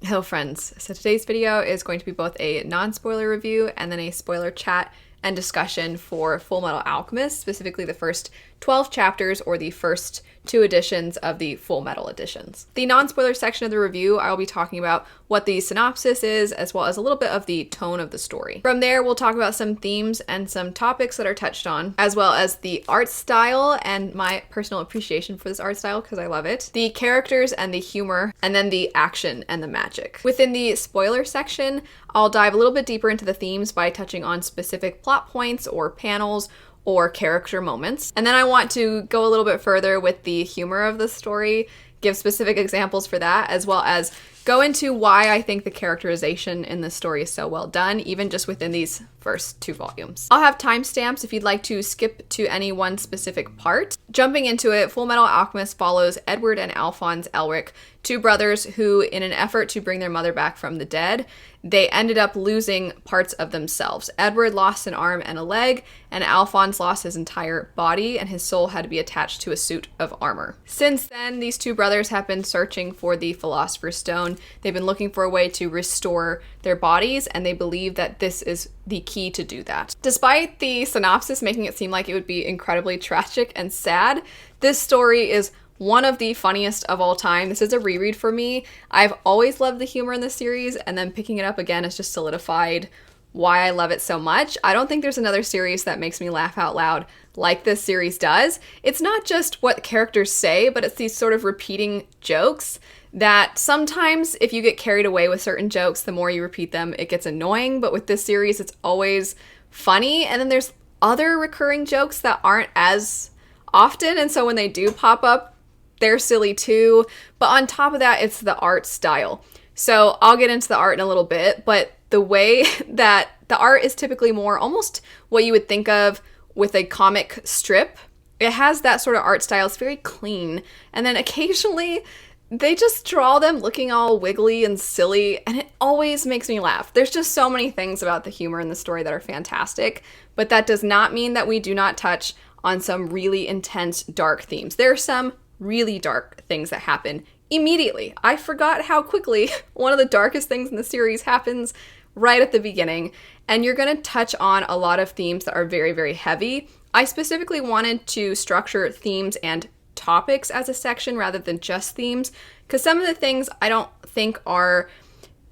Hello friends, so today's video is going to be both a non-spoiler review and then a spoiler chat and discussion for Fullmetal Alchemist, specifically the first 12 chapters or the first 2 editions of the Fullmetal editions. The non-spoiler section of the review, I will be talking about what the synopsis is, as well as a little bit of the tone of the story. From there, we'll talk about some themes and some topics that are touched on, as well as the art style and my personal appreciation for this art style because I love it, the characters and the humor, and then the action and the magic. Within the spoiler section, I'll dive a little bit deeper into the themes by touching on specific plot points or panels or character moments. And then I want to go a little bit further with the humor of the story, give specific examples for that, as well as go into why I think the characterization in this story is so well done, even just within these first 2 volumes. I'll have timestamps if you'd like to skip to any one specific part. Jumping into it, Fullmetal Alchemist follows Edward and Alphonse Elric, 2 brothers who, in an effort to bring their mother back from the dead, they ended up losing parts of themselves. Edward lost an arm and a leg, and Alphonse lost his entire body, and his soul had to be attached to a suit of armor. Since then, these 2 brothers have been searching for the Philosopher's Stone. They've been looking for a way to restore their bodies, and they believe that this is the key to do that. Despite the synopsis making it seem like it would be incredibly tragic and sad, this story is one of the funniest of all time. This is a reread for me. I've always loved the humor in the series, and then picking it up again has just solidified why I love it so much. I don't think there's another series that makes me laugh out loud like this series does. It's not just what characters say, but it's these sort of repeating jokes that sometimes if you get carried away with certain jokes, the more you repeat them, it gets annoying. But with this series, it's always funny. And then there's other recurring jokes that aren't as often. And so when they do pop up, they're silly too. But on top of that, it's the art style. So I'll get into the art in a little bit, but the way that the art is typically more almost what you would think of with a comic strip. It has that sort of art style. It's very clean. And then occasionally they just draw them looking all wiggly and silly, and it always makes me laugh. There's just so many things about the humor in the story that are fantastic, but that does not mean that we do not touch on some really intense, dark themes. There are some really dark things that happen immediately. I forgot how quickly one of the darkest things in the series happens right at the beginning, and you're going to touch on a lot of themes that are very, very heavy. I specifically wanted to structure themes and topics as a section rather than just themes, because some of the things I don't think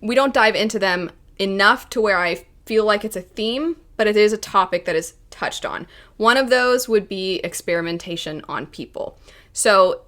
we don't dive into them enough to where I feel like it's a theme, but it is a topic that is touched on. One of those would be experimentation on people. So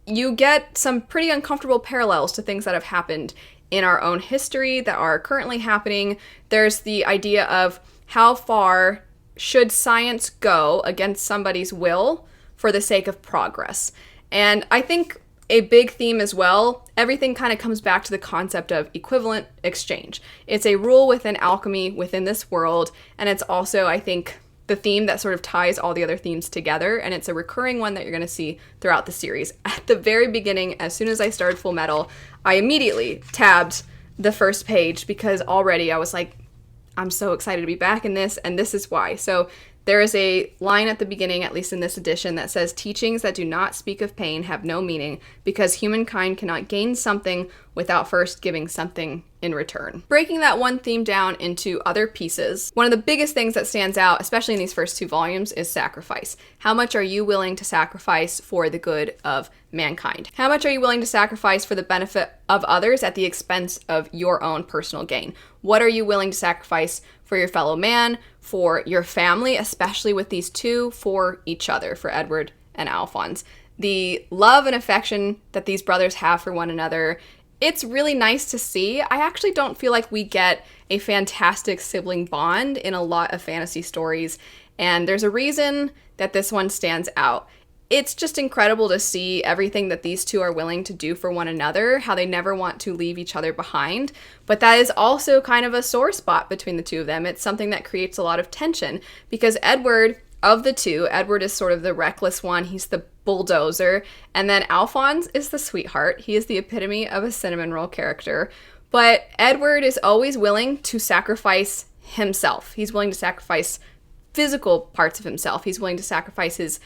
you get some pretty uncomfortable parallels to things that have happened in our own history that are currently happening. There's the idea of how far should science go against somebody's will for the sake of progress. And I think a big theme as well, everything kind of comes back to the concept of equivalent exchange. It's a rule within alchemy, within this world, and it's also, I think, the theme that sort of ties all the other themes together, and it's a recurring one that you're going to see throughout the series. At the very beginning, as soon as I started Fullmetal, I immediately tabbed the first page because already I was like, I'm so excited to be back in this, and this is why. So there is a line at the beginning, at least in this edition, that says, "Teachings that do not speak of pain have no meaning because humankind cannot gain something without first giving something in return." Breaking that one theme down into other pieces, one of the biggest things that stands out, especially in these first 2 volumes, is sacrifice. How much are you willing to sacrifice for the good of mankind? How much are you willing to sacrifice for the benefit of others at the expense of your own personal gain? What are you willing to sacrifice for your fellow man, for your family, especially with these 2, for each other, for Edward and Alphonse? The love and affection that these brothers have for one another, it's really nice to see. I actually don't feel like we get a fantastic sibling bond in a lot of fantasy stories, and there's a reason that this one stands out. It's just incredible to see everything that these 2 are willing to do for one another, how they never want to leave each other behind. But that is also kind of a sore spot between the 2 of them. It's something that creates a lot of tension because Edward, of the 2, Edward is sort of the reckless one. He's the bulldozer. And then Alphonse is the sweetheart. He is the epitome of a cinnamon roll character. But Edward is always willing to sacrifice himself. He's willing to sacrifice physical parts of himself. He's willing to sacrifice his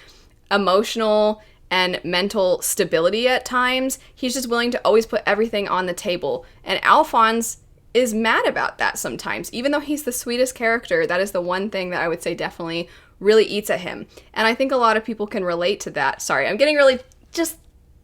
emotional and mental stability at times. He's just willing to always put everything on the table. And Alphonse is mad about that sometimes. Even though he's the sweetest character, that is the one thing that I would say definitely really eats at him. And I think a lot of people can relate to that. Sorry, I'm getting really just,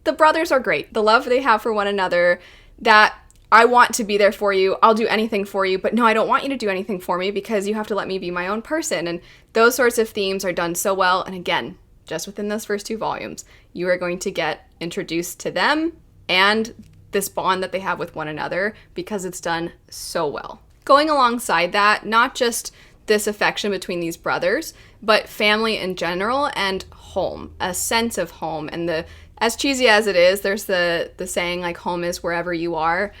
the brothers are great. The love they have for one another, that I want to be there for you, I'll do anything for you, but no, I don't want you to do anything for me because you have to let me be my own person. And those sorts of themes are done so well. And again, just within those first 2 volumes, you are going to get introduced to them and this bond that they have with one another because it's done so well. Going alongside that, not just this affection between these brothers, but family in general and home, a sense of home. And as cheesy as it is, there's the saying like home is wherever you are.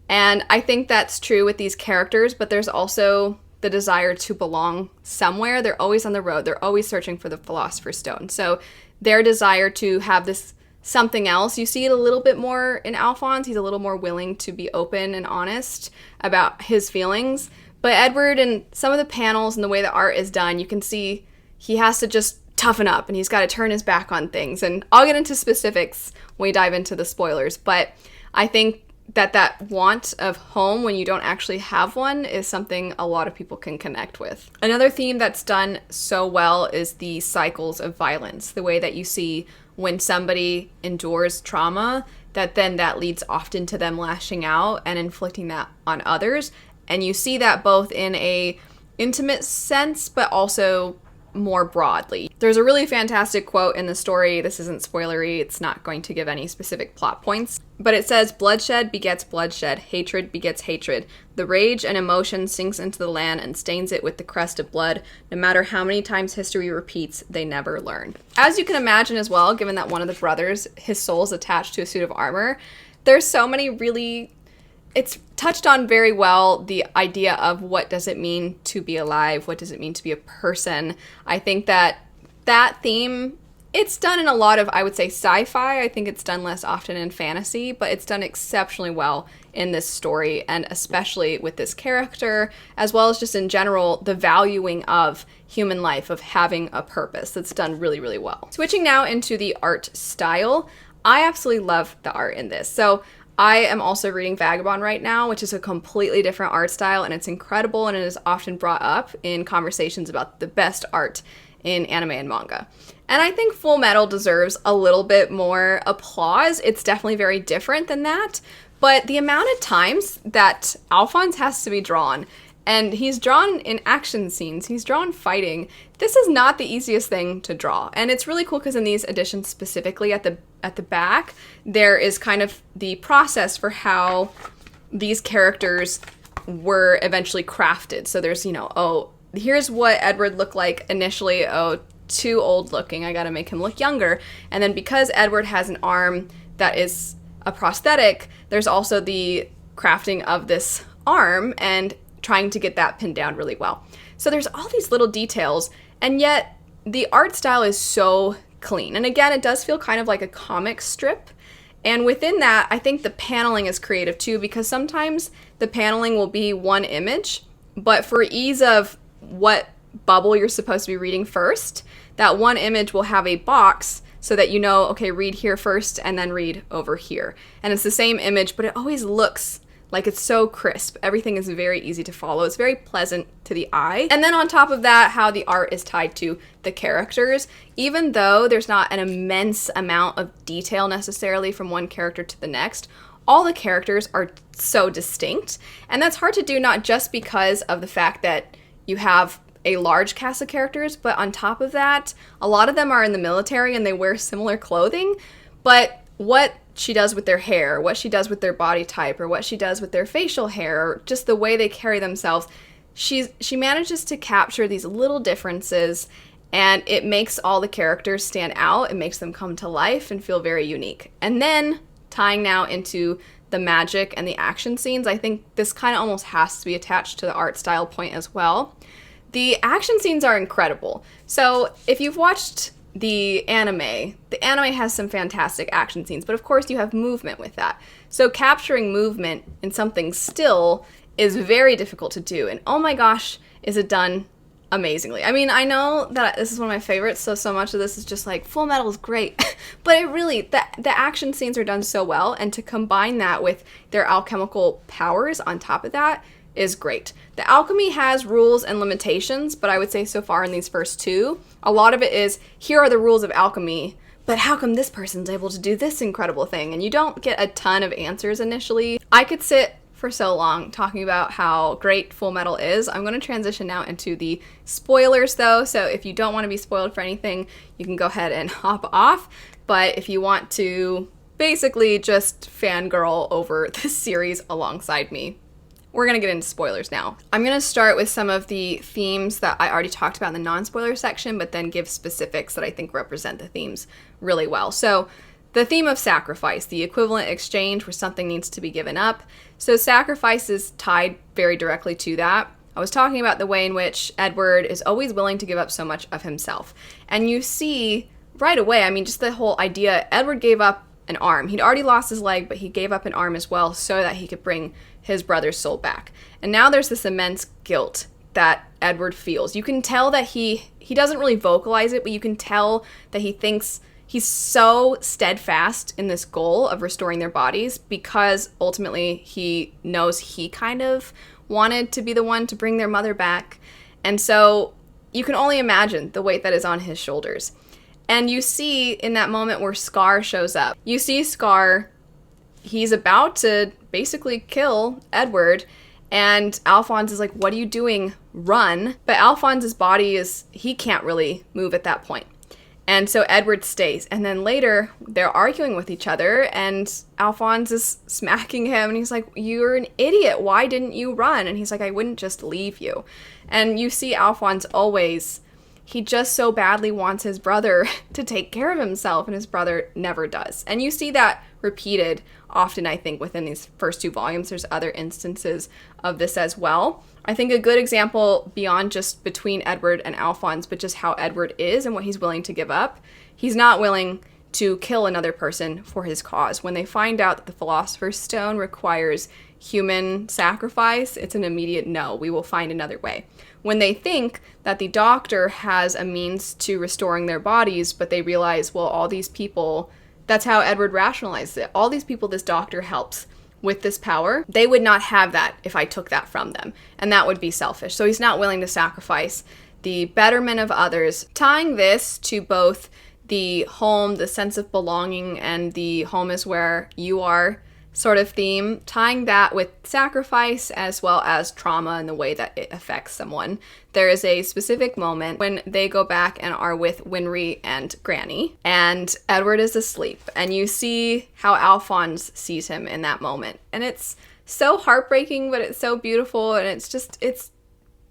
And I think that's true with these characters, but there's also the desire to belong somewhere. They're always on the road. They're always searching for the Philosopher's Stone. So their desire to have this something else, you see it a little bit more in Alphonse. He's a little more willing to be open and honest about his feelings. But Edward, and some of the panels and the way the art is done, you can see he has to just toughen up and he's got to turn his back on things. And I'll get into specifics when we dive into the spoilers. But I think that want of home when you don't actually have one is something a lot of people can connect with. Another theme that's done so well is the cycles of violence, the way that you see when somebody endures trauma, that leads often to them lashing out and inflicting that on others. And you see that both in a intimate sense, but also more broadly. There's a really fantastic quote in the story. This isn't spoilery. It's not going to give any specific plot points, but it says, "Bloodshed begets bloodshed. Hatred begets hatred. The rage and emotion sinks into the land and stains it with the crest of blood. No matter how many times history repeats, they never learn." As you can imagine as well, given that one of the brothers, his soul is attached to a suit of armor, there's so many really, it's touched on very well the idea of what does it mean to be alive? What does it mean to be a person? I think that theme, it's done in a lot of, I would say, sci-fi. I think it's done less often in fantasy, but it's done exceptionally well in this story, and especially with this character, as well as just in general, the valuing of human life, of having a purpose. That's done really, really well. Switching now into the art style, I absolutely love the art in this. So I am also reading Vagabond right now, which is a completely different art style, and it's incredible, and it is often brought up in conversations about the best art in anime and manga. And I think Fullmetal deserves a little bit more applause. It's definitely very different than that, but the amount of times that Alphonse has to be drawn, and he's drawn in action scenes, he's drawn fighting, this is not the easiest thing to draw. And it's really cool because in these editions specifically at the back, there is kind of the process for how these characters were eventually crafted. So there's, here's what Edward looked like initially. Oh, too old looking. I gotta make him look younger. And then because Edward has an arm that is a prosthetic, there's also the crafting of this arm and trying to get that pinned down really well. So there's all these little details, and yet the art style is so clean. And again, it does feel kind of like a comic strip. And within that, I think the paneling is creative too, because sometimes the paneling will be one image, but for ease of what bubble you're supposed to be reading first, that one image will have a box so that you know, okay, read here first and then read over here. And it's the same image, but it always looks like it's so crisp. Everything is very easy to follow. It's very pleasant to the eye. And then on top of that, how the art is tied to the characters. Even though there's not an immense amount of detail necessarily from one character to the next, all the characters are so distinct. And that's hard to do not just because of the fact that you have a large cast of characters, but on top of that, a lot of them are in the military and they wear similar clothing, but what she does with their hair, what she does with their body type, or what she does with their facial hair, or just the way they carry themselves, she manages to capture these little differences, and it makes all the characters stand out. It makes them come to life and feel very unique. And then tying now into the magic and the action scenes, I think this kind of almost has to be attached to the art style point as well. The action scenes are incredible. So if you've watched the anime has some fantastic action scenes, but of course you have movement with that. So capturing movement in something still is very difficult to do. And oh my gosh, is it done amazingly. I mean, I know that this is one of my favorites, so much of this is just like, Full Metal is great. But it really, the action scenes are done so well, and to combine that with their alchemical powers on top of that is great. The alchemy has rules and limitations, but I would say so far in these first two, a lot of it is, here are the rules of alchemy, but how come this person's able to do this incredible thing? And you don't get a ton of answers initially. I could sit for so long talking about how great Full Metal is. I'm going to transition now into the spoilers though, so if you don't want to be spoiled for anything, you can go ahead and hop off. But if you want to basically just fangirl over this series alongside me, we're going to get into spoilers now. I'm going to start with some of the themes that I already talked about in the non-spoiler section, but then give specifics that I think represent the themes really well. So the theme of sacrifice, the equivalent exchange where something needs to be given up. So sacrifice is tied very directly to that. I was talking about the way in which Edward is always willing to give up so much of himself. And you see right away, I mean, just the whole idea, Edward gave up an arm. He'd already lost his leg, but he gave up an arm as well so that he could bring his brother's soul back. And now there's this immense guilt that Edward feels. You can tell that he doesn't really vocalize it, but you can tell that he thinks he's so steadfast in this goal of restoring their bodies because ultimately he knows he kind of wanted to be the one to bring their mother back. And so you can only imagine the weight that is on his shoulders. And you see in that moment where Scar shows up, you see Scar, he's about to basically kill Edward, and Alphonse is like, what are you doing? Run. But Alphonse's body he can't really move at that point. And so Edward stays. And then later, they're arguing with each other, and Alphonse is smacking him, and he's like, you're an idiot. Why didn't you run? And he's like, I wouldn't just leave you. And you see Alphonse always, he just so badly wants his brother to take care of himself, and his brother never does. And you see that repeated often, I think, within these first two volumes. There's other instances of this as well. I think a good example beyond just between Edward and Alphonse, but just how Edward is and what he's willing to give up. He's not willing to kill another person for his cause. When they find out that the Philosopher's Stone requires human sacrifice, it's an immediate no, we will find another way. When they think that the doctor has a means to restoring their bodies, but they realize, well, all these people, that's how Edward rationalizes it. All these people this doctor helps with this power, they would not have that if I took that from them. And that would be selfish. So he's not willing to sacrifice the betterment of others. Tying this to both the home, the sense of belonging, and the home is where you are sort of theme, tying that with sacrifice as well as trauma and the way that it affects someone. There is a specific moment when they go back and are with Winry and Granny, and Edward is asleep, and you see how Alphonse sees him in that moment. And it's so heartbreaking, but it's so beautiful, and it's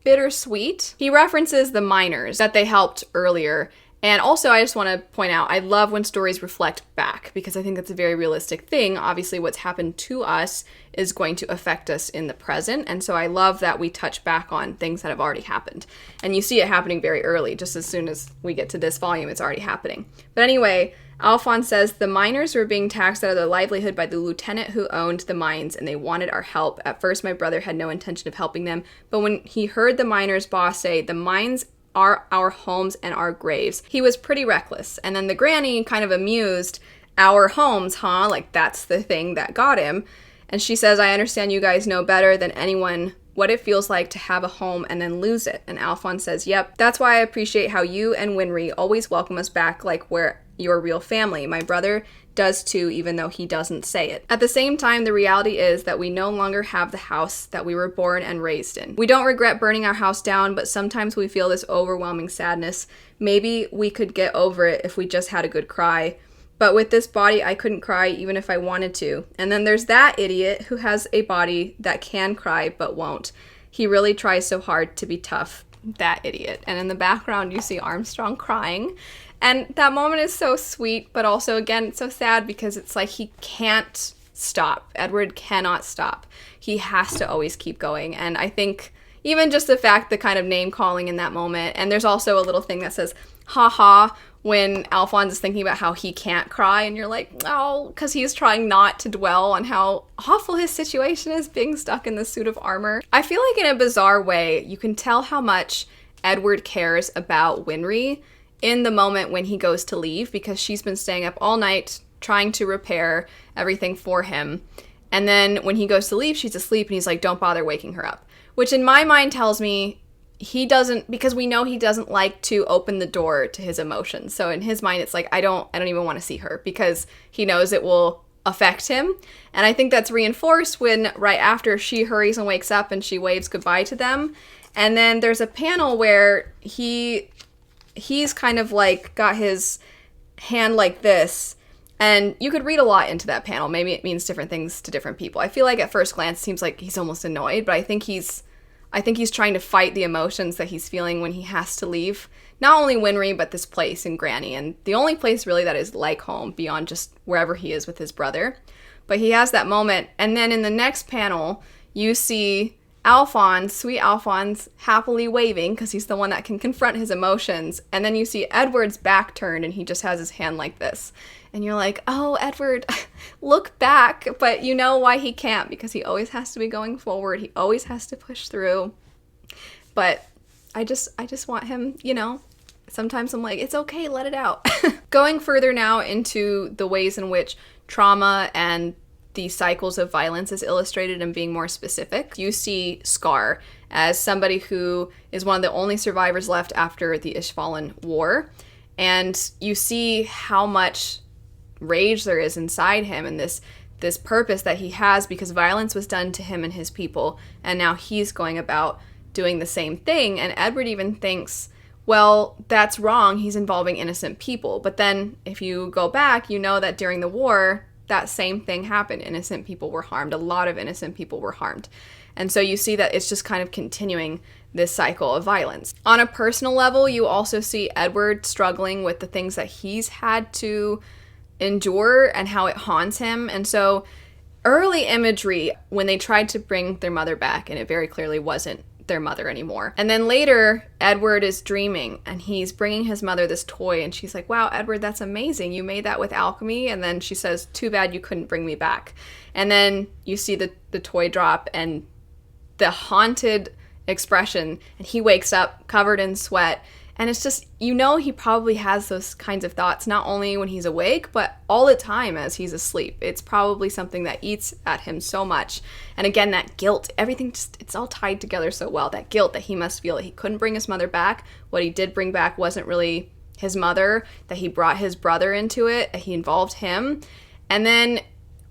bittersweet. He references the miners that they helped earlier. And also, I just want to point out, I love when stories reflect back, because I think that's a very realistic thing. Obviously, what's happened to us is going to affect us in the present. And so I love that we touch back on things that have already happened. And you see it happening very early. Just as soon as we get to this volume, it's already happening. But anyway, Alphonse says, the miners were being taxed out of their livelihood by the lieutenant who owned the mines, and they wanted our help. At first, my brother had no intention of helping them. But when he heard the miners' boss say, the mines are our homes and our graves, he was pretty reckless. And then the granny, kind of amused, our homes, huh? Like, that's the thing that got him. And she says, I understand you guys know better than anyone what it feels like to have a home and then lose it. And Alphonse says, yep, that's why I appreciate how you and Winry always welcome us back like we're your real family. My brother does too, even though he doesn't say it. At the same time, the reality is that we no longer have the house that we were born and raised in. We don't regret burning our house down, but sometimes we feel this overwhelming sadness. Maybe we could get over it if we just had a good cry. But with this body, I couldn't cry even if I wanted to. And then there's that idiot who has a body that can cry but won't. He really tries so hard to be tough. That idiot. And in the background, you see Armstrong crying. And that moment is so sweet, but also, again, it's so sad because it's like he can't stop. Edward cannot stop. He has to always keep going. And I think even just the fact, the kind of name calling in that moment, and there's also a little thing that says, ha ha, when Alphonse is thinking about how he can't cry, and you're like, oh, because he's trying not to dwell on how awful his situation is being stuck in this suit of armor. I feel like in a bizarre way, you can tell how much Edward cares about Winry in the moment when he goes to leave, because she's been staying up all night trying to repair everything for him. And then when he goes to leave, she's asleep, and he's like, don't bother waking her up. Which in my mind tells me he doesn't, because we know he doesn't like to open the door to his emotions. So in his mind, it's like, I don't even want to see her, because he knows it will affect him. And I think that's reinforced when right after she hurries and wakes up and she waves goodbye to them. And then there's a panel where he's kind of like got his hand like this, and you could read a lot into that panel. Maybe it means different things to different people. I feel like at first glance it seems like he's almost annoyed, but I think he's trying to fight the emotions that he's feeling when he has to leave not only Winry, but this place in Granny, and the only place really that is like home beyond just wherever he is with his brother. But he has that moment, and then in the next panel, you see Alphonse, sweet Alphonse, happily waving, because he's the one that can confront his emotions, and then you see Edward's back turned, and he just has his hand like this. And you're like, oh, Edward, look back. But you know why he can't, because he always has to be going forward. He always has to push through. But I just want him, sometimes I'm like, it's okay, let it out. Going further now into the ways in which trauma and the cycles of violence is illustrated and being more specific, you see Scar as somebody who is one of the only survivors left after the Ishvalan War. And you see how much rage there is inside him, and this purpose that he has, because violence was done to him and his people, and now he's going about doing the same thing. And Edward even thinks, well, that's wrong, he's involving innocent people. But then if you go back, you know that during the war, that same thing happened. Innocent people were harmed. A lot of innocent people were harmed. And so you see that it's just kind of continuing this cycle of violence. On a personal level, you also see Edward struggling with the things that he's had to endure and how it haunts him. And so early imagery, when they tried to bring their mother back, and it very clearly wasn't their mother anymore. And then later, Edward is dreaming, and he's bringing his mother this toy, and she's like, wow, Edward, that's amazing. You made that with alchemy. And then she says, too bad you couldn't bring me back. And then you see the toy drop and the haunted expression, and he wakes up covered in sweat. And it's just, he probably has those kinds of thoughts, not only when he's awake, but all the time as he's asleep. It's probably something that eats at him so much. And again, that guilt, everything it's all tied together so well. That guilt that he must feel, that he couldn't bring his mother back. What he did bring back wasn't really his mother, that he brought his brother into it, that he involved him. And then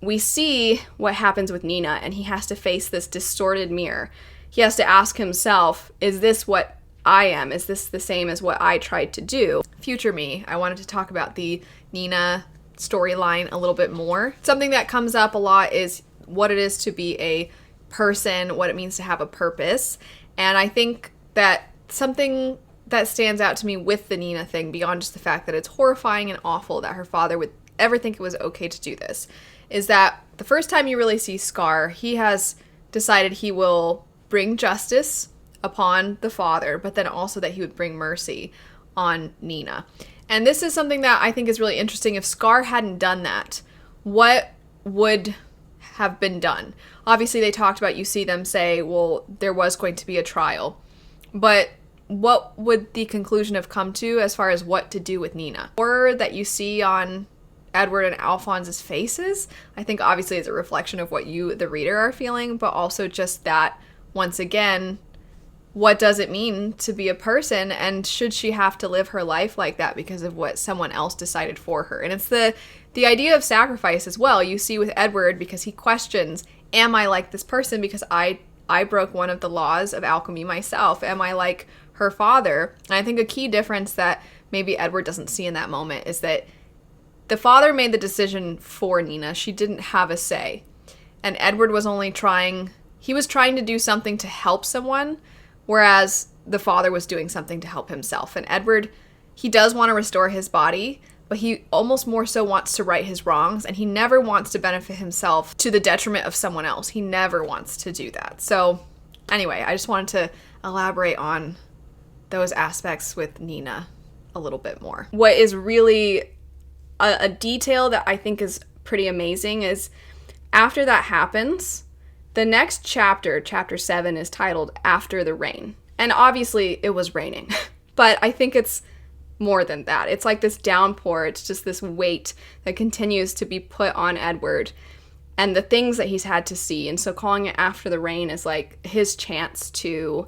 we see what happens with Nina, and he has to face this distorted mirror. He has to ask himself, is this what I am? Is this the same as what I tried to do? Future me, I wanted to talk about the Nina storyline a little bit more. Something that comes up a lot is what it is to be a person, what it means to have a purpose. And I think that something that stands out to me with the Nina thing, beyond just the fact that it's horrifying and awful that her father would ever think it was okay to do this, is that the first time you really see Scar, he has decided he will bring justice upon the father, but then also that he would bring mercy on Nina. And this is something that I think is really interesting. If Scar hadn't done that, what would have been done? Obviously, they talked about, you see them say, well, there was going to be a trial. But what would the conclusion have come to as far as what to do with Nina? Or that you see on Edward and Alphonse's faces, I think obviously is a reflection of what you, the reader, are feeling, but also just that, once again, what does it mean to be a person, and should she have to live her life like that because of what someone else decided for her? And it's the idea of sacrifice as well. You see with Edward, because he questions, am I like this person because I broke one of the laws of alchemy myself? Am I like her father? And I think a key difference that maybe Edward doesn't see in that moment is that the father made the decision for Nina. She didn't have a say. And Edward was only trying to do something to help someone, whereas the father was doing something to help himself. And Edward, he does want to restore his body, but he almost more so wants to right his wrongs, and he never wants to benefit himself to the detriment of someone else. He never wants to do that. So anyway, I just wanted to elaborate on those aspects with Nina a little bit more. What is really a detail that I think is pretty amazing is after that happens, the next chapter, chapter 7, is titled After the Rain. And obviously it was raining, but I think it's more than that. It's like this downpour. It's just this weight that continues to be put on Edward and the things that he's had to see. And so calling it After the Rain is like his chance to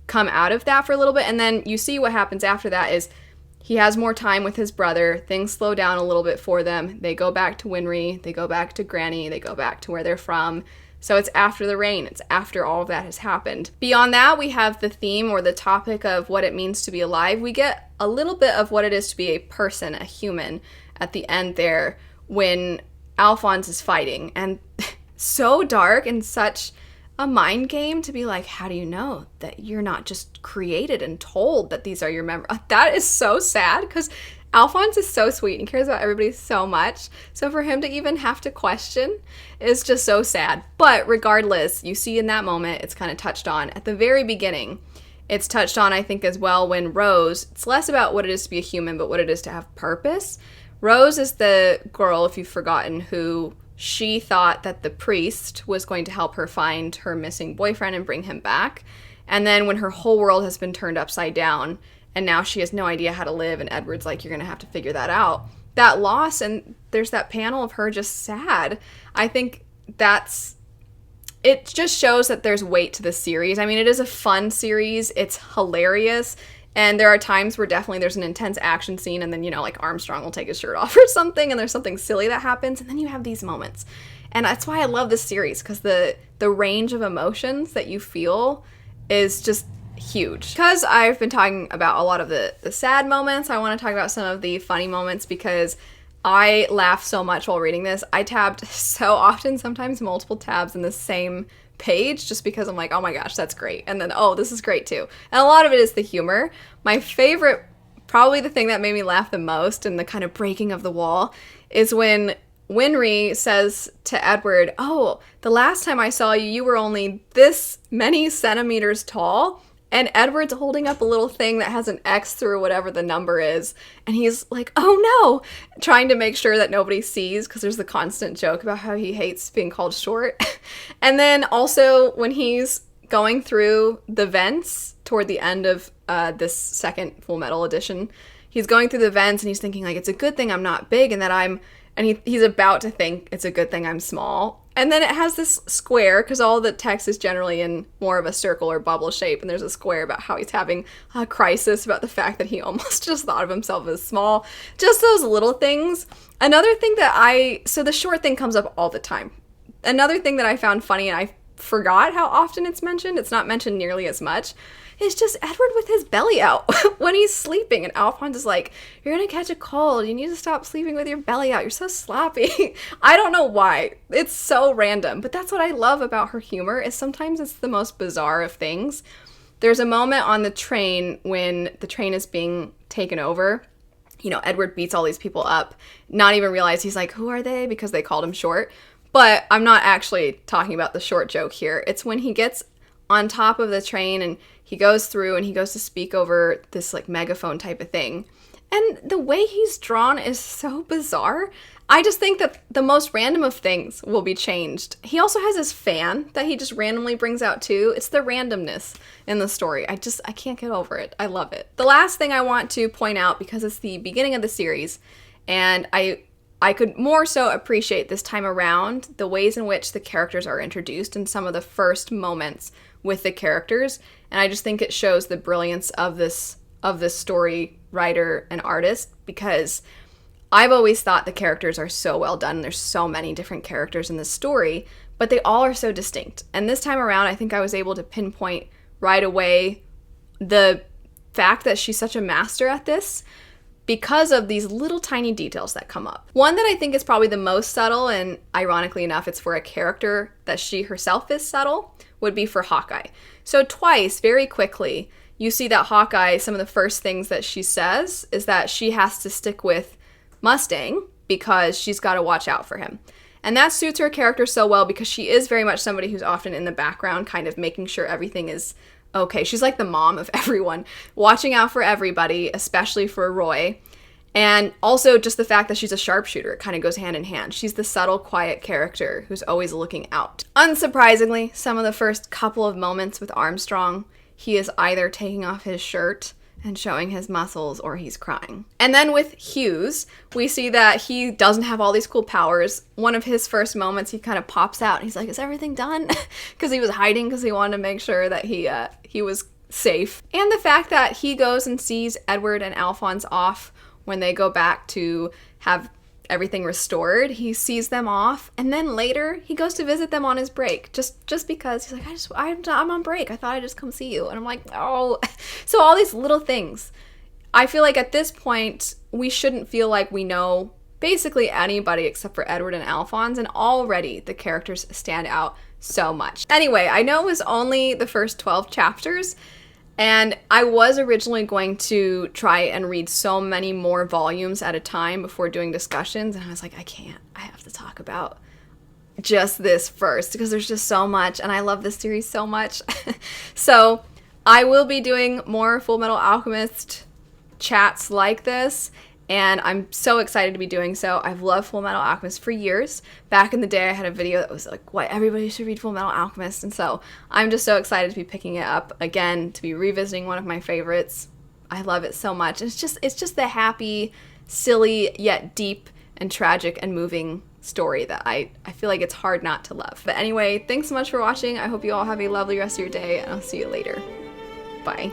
come out of that for a little bit. And then you see what happens after that is he has more time with his brother. Things slow down a little bit for them. They go back to Winry. They go back to Granny. They go back to where they're from. So it's after the rain. It's after all of that has happened. Beyond that, we have the theme or the topic of what it means to be alive. We get a little bit of what it is to be a person, a human, at the end there when Alphonse is fighting. And so dark and such a mind game to be like, how do you know that you're not just created and told that these are your memories? That is so sad because Alphonse is so sweet and cares about everybody so much. So for him to even have to question is just so sad. But regardless, you see in that moment, it's kind of touched on. At the very beginning, it's touched on, I think, as well when Rose, it's less about what it is to be a human, but what it is to have purpose. Rose is the girl, if you've forgotten, who she thought that the priest was going to help her find her missing boyfriend and bring him back. And then when her whole world has been turned upside down and now she has no idea how to live and Edward's like, you're going to have to figure that out. That loss, and there's that panel of her just sad. I think it just shows that there's weight to the series. I mean, it is a fun series. It's hilarious. And there are times where definitely there's an intense action scene and then, like Armstrong will take his shirt off or something and there's something silly that happens and then you have these moments. And that's why I love this series because the range of emotions that you feel is just huge. Because I've been talking about a lot of the sad moments, I want to talk about some of the funny moments because I laugh so much while reading this. I tabbed so often, sometimes multiple tabs in the same page just because I'm like, oh my gosh, that's great. And then, oh, this is great too. And a lot of it is the humor. My favorite, probably the thing that made me laugh the most and the kind of breaking of the wall is when Winry says to Edward, oh, the last time I saw you, you were only this many centimeters tall. And Edward's holding up a little thing that has an X through whatever the number is. And he's like, oh no, trying to make sure that nobody sees because there's the constant joke about how he hates being called short. And then also when he's going through the vents toward the end of this second Fullmetal edition, he's going through the vents and he's thinking like, it's a good thing I'm not big and that he's about to think it's a good thing I'm small. And then it has this square, because all the text is generally in more of a circle or bubble shape, and there's a square about how he's having a crisis about the fact that he almost just thought of himself as small. Just those little things. Another thing so the short thing comes up all the time. Another thing that I found funny, and I forgot how often it's mentioned, it's not mentioned nearly as much, is just Edward with his belly out when he's sleeping. And Alphonse is like, you're going to catch a cold. You need to stop sleeping with your belly out. You're so sloppy. I don't know why. It's so random. But that's what I love about her humor is sometimes it's the most bizarre of things. There's a moment on the train when the train is being taken over. Edward beats all these people up, not even realize he's like, who are they? Because they called him short. But I'm not actually talking about the short joke here. It's when he gets on top of the train and he goes through and he goes to speak over this like megaphone type of thing. And the way he's drawn is so bizarre. I just think that the most random of things will be changed. He also has his fan that he just randomly brings out too. It's the randomness in the story. I can't get over it. I love it. The last thing I want to point out, because it's the beginning of the series, and I could more so appreciate this time around the ways in which the characters are introduced and some of the first moments with the characters. And I just think it shows the brilliance of this story writer and artist, because I've always thought the characters are so well done. There's so many different characters in this story, but they all are so distinct. And this time around, I think I was able to pinpoint right away the fact that she's such a master at this, because of these little tiny details that come up. One that I think is probably the most subtle, and ironically enough, it's for a character that she herself is subtle, would be for Hawkeye. So twice, very quickly, you see that Hawkeye, some of the first things that she says is that she has to stick with Mustang because she's got to watch out for him. And that suits her character so well because she is very much somebody who's often in the background, kind of making sure everything is okay. She's like the mom of everyone, watching out for everybody, especially for Roy. And also just the fact that she's a sharpshooter, it kind of goes hand in hand. She's the subtle, quiet character who's always looking out. Unsurprisingly, some of the first couple of moments with Armstrong, he is either taking off his shirt and showing his muscles or he's crying. And then with Hughes, we see that he doesn't have all these cool powers. One of his first moments, he kind of pops out and he's like, is everything done? Because he was hiding because he wanted to make sure that he was safe. And the fact that he goes and sees Edward and Alphonse off when they go back to have everything restored. He sees them off, and then later he goes to visit them on his break, just because he's like, I'm on break. I thought I'd just come see you. And I'm like, oh. So all these little things. I feel like at this point we shouldn't feel like we know basically anybody except for Edward and Alphonse, and already the characters stand out so much. Anyway, I know it was only the first 12 chapters, and I was originally going to try and read so many more volumes at a time before doing discussions, and I was like, I can't. I have to talk about just this first because there's just so much, and I love this series so much. So I will be doing more Fullmetal Alchemist chats like this, and I'm so excited to be doing so. I've loved Fullmetal Alchemist for years. Back in the day, I had a video that was like, what, everybody should read Fullmetal Alchemist, and so I'm just so excited to be picking it up again, to be revisiting one of my favorites. I love it so much. It's just the happy, silly, yet deep and tragic and moving story that I feel like it's hard not to love. But anyway, thanks so much for watching. I hope you all have a lovely rest of your day, and I'll see you later. Bye.